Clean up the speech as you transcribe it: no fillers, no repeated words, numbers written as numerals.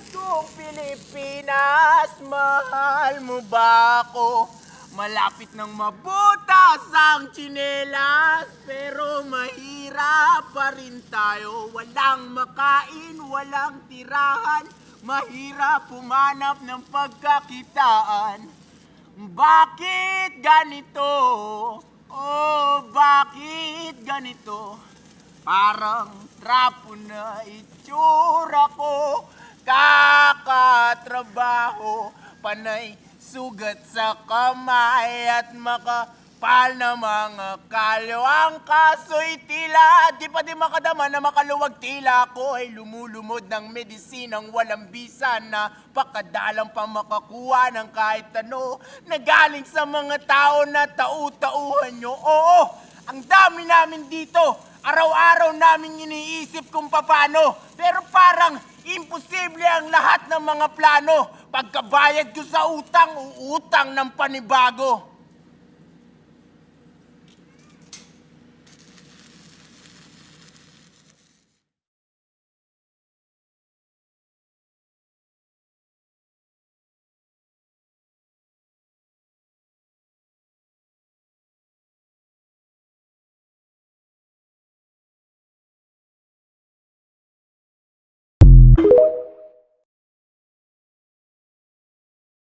Kung Pilipinas, mahal mo ba ako? Malapit nang mabutas ang tsinelas, pero mahirap pa rin tayo. Walang makain, walang tirahan, mahirap humanap ng pagkakitaan. Bakit ganito? Oh, bakit ganito? Parang trapo na itsura ko. Kakatrabaho, panay sugat sa kamay at makapal na mga kalyo. Ang kaso'y tila, di pa di makadama na makaluwag. Tila ko ay lumulumod ng medisinang walang bisa na pakadalang pa makakuha ng kahit ano na galing sa mga tao na tau-tauhan nyo. Oo, ang dami namin dito. Araw-araw namin iniisip kung paano, pero parang imposible ang lahat ng mga plano. Pagkabayad ko sa utang, uutang ng panibago.